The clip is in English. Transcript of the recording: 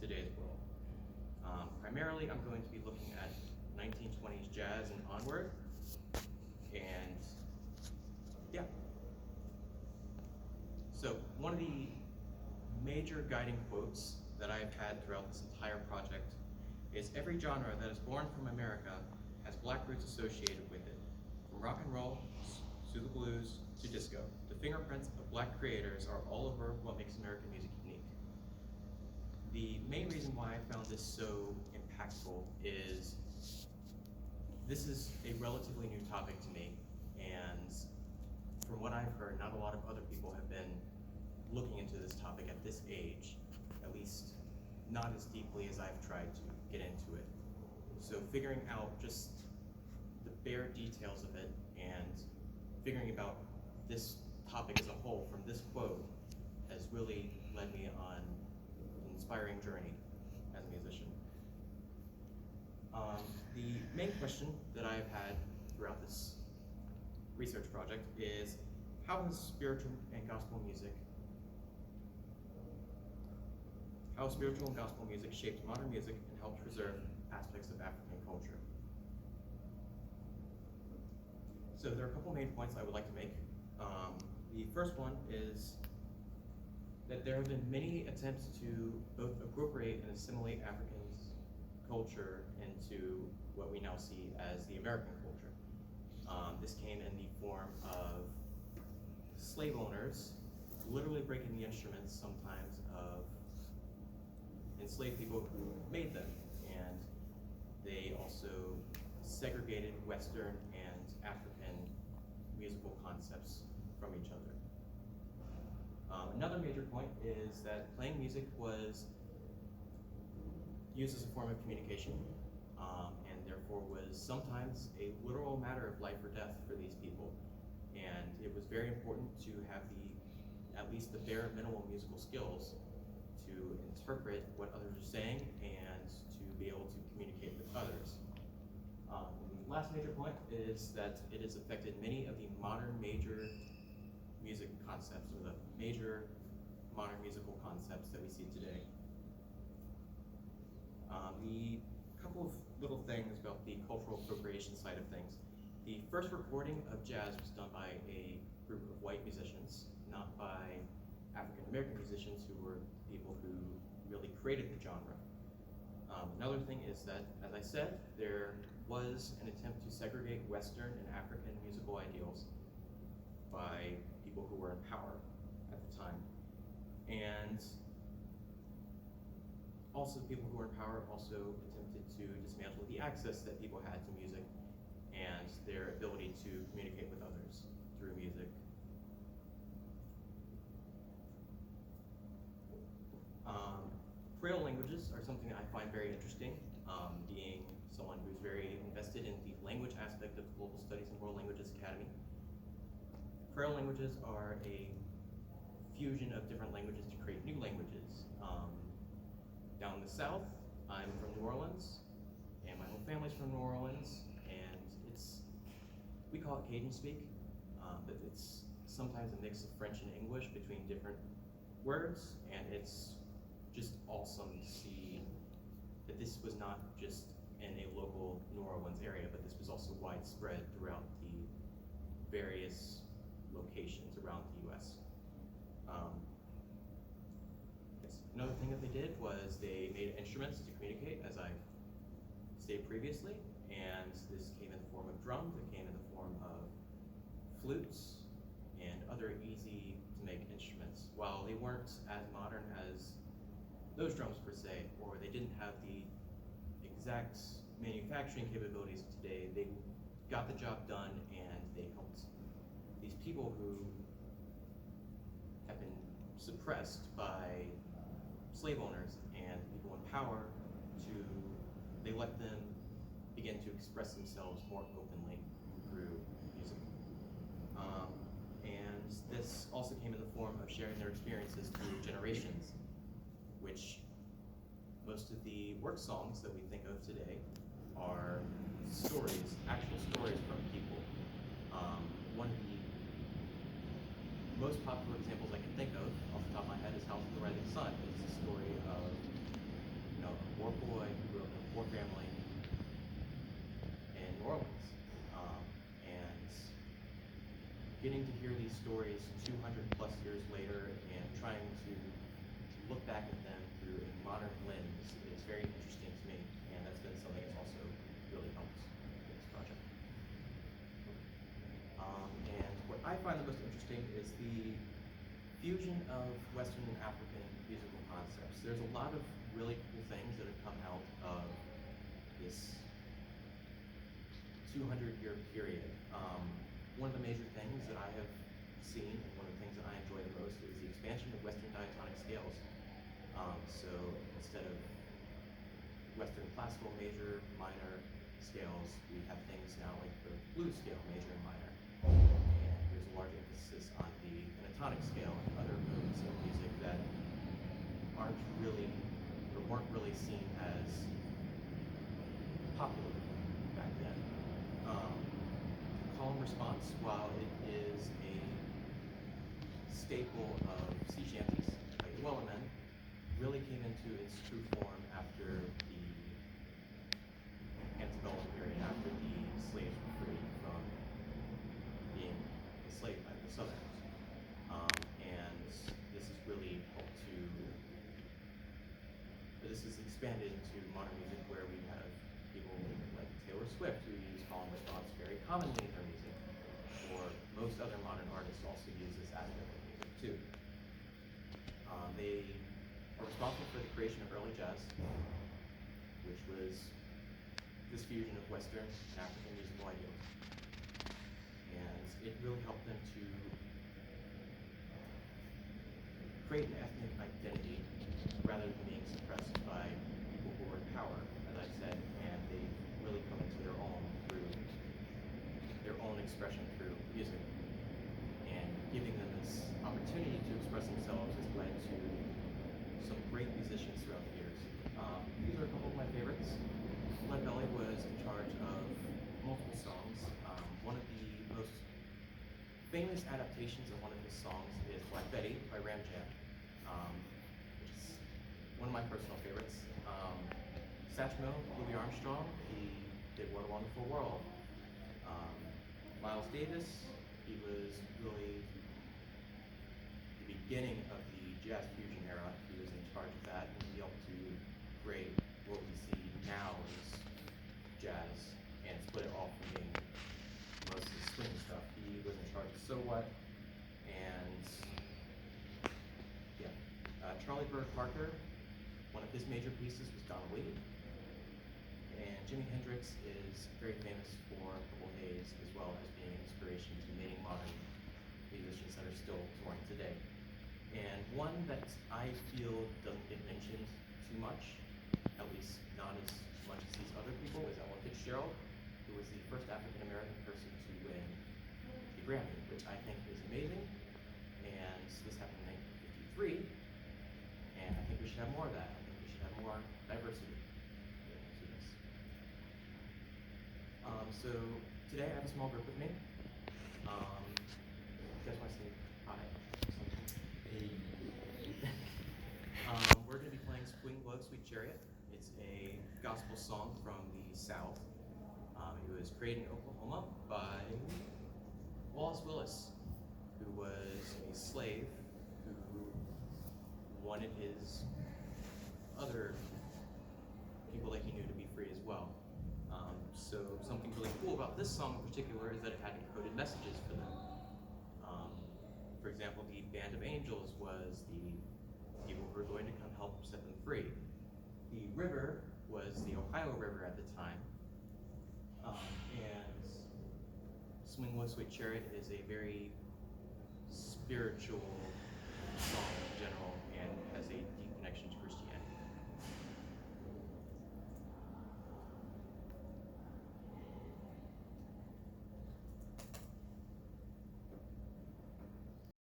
today's world. Primarily, I'm going to be looking at 1920s jazz and onward, and yeah. So one of the major guiding quotes that I've had throughout this entire project is every genre that is born from America has black roots associated with it, from rock and roll to the blues to disco. The fingerprints of black creators are all over what makes American music unique. The main reason why I found this so impactful is this is a relatively new topic to me, and from what I've heard, not a lot of other people have been looking into this topic at this age, at least not as deeply as I've tried to get into it. So figuring out just the bare details of it and figuring about this topic as a whole from this quote has really led me on an inspiring journey as a musician. The main question that I've had throughout this research project is, how has spiritual and gospel music shaped modern music and helped preserve aspects of African culture? So there are a couple main points I would like to make. The first one is that there have been many attempts to both appropriate and assimilate African culture into what we now see as the American culture. This came in the form of slave owners literally breaking the instruments sometimes of enslaved people who made them, and they also segregated Western and African musical concepts from each other. Another major point is that playing music was used as a form of communication, and therefore was sometimes a literal matter of life or death for these people. And it was very important to have at least the bare minimal musical skills to interpret what others are saying and to be able to communicate with others. The last major point is that it has affected many of the modern major music concepts, or the major modern musical concepts that we see today. The couple of little things about the cultural appropriation side of things. The first recording of jazz was done by a group of white musicians, not by African American musicians who were people who really created the genre. Another thing is that, as I said, there was an attempt to segregate Western and African musical ideals by people who were in power at the time. And also people who were in power also attempted to dismantle the access that people had to music and their ability to communicate with others through music. Creole languages are something that I find very interesting, being someone who's very invested in the language aspect of Global Studies and World Languages Academy. Creole languages are a fusion of different languages to create new languages. Down in the South, I'm from New Orleans, and my whole family's from New Orleans, and we call it Cajun speak, but it's sometimes a mix of French and English between different words, and it's just awesome to see that this was not just in a local New Orleans area, but this was also widespread throughout the various locations around the US. Another thing that they did was they made instruments to communicate, as I stated previously, and this came in the form of drums, it came in the form of flutes, and other easy to make instruments. While they weren't as modern as those drums per se, or they didn't have the exact manufacturing capabilities of today, they got the job done, and they helped these people who have been suppressed by slave owners and people in power they let them begin to express themselves more openly through music. And this also came in the form of sharing their experiences through generations, which most of the work songs that we think of today are stories, actual stories from people. One of the most popular examples I can think of off the top of my head is House of the Rising Sun. It's the story of getting to hear these stories 200 plus years later and trying to look back at them through a modern lens is very interesting to me, and that's been something that's also really helped in this project. And what I find the most interesting is the fusion of Western and African musical concepts. There's a lot of really cool things that have come out of this 200-year period. One of the major things that I have seen, and one of the things that I enjoy the most, is the expansion of Western diatonic scales. So instead of Western classical major, minor scales, we have things now like the blues scale, major and minor. And there's a large emphasis on the pentatonic scale and other modes of music that aren't really, or weren't really seen as popular back then. Call and response, while it is a staple of sea shanties, like the Wellerman, really came into its true form after the antebellum period, after the slaves were freed from being enslaved by the Southerners. And this has really helped to, this is expanded into modern music where we have people like Taylor Swift who use call and response very commonly in their music, or most other modern artists also use this aspect of music too. They are responsible for the creation of early jazz, which was this fusion of Western and African musical ideals. And it really helped them to create an ethnic identity rather than being suppressed by people who were in power, as I said, and they've really come into their own through their own expression through music. And giving them this opportunity to express themselves has led to some great musicians throughout the years. These are a couple of my favorites. Lead Belly was in charge of multiple songs. One of the most famous adaptations of one of his songs is Black Betty by Ram Jam, which is one of my personal favorites. Satchmo, Louis Armstrong, he did What a Wonderful World. Miles Davis, he was really the beginning of the jazz fusion era. He was in charge of that, and he helped to create what we see now as jazz and split it off from being mostly swing stuff. He was in charge of So What, and yeah. Charlie Bird Parker, one of his major pieces was Donna Lee. And Jimi Hendrix is very famous for Purple Haze, as well as being an inspiration to many modern musicians that are still touring today. And one that I feel doesn't get mentioned too much, at least not as much as these other people, is Ella Fitzgerald, who was the first African American person to win the Grammy, which I think is amazing. And this happened in 1953, and I think we should have more of that. I think we should have more diversity to this. So today I have a small group with me. You guys want to say hi? We're going to be playing Swing Low, Sweet Chariot. It's a gospel song from the South. It was created in Oklahoma by Wallace Willis, who was a slave who wanted his other people that he knew to be free as well. So something really cool about this song in particular is that it had encoded messages for them. For example, the Band of Angels was the people who were going to come help set them free. The river was the Ohio River at the time. And Swing Low, Sweet Chariot is a very spiritual song in general and has a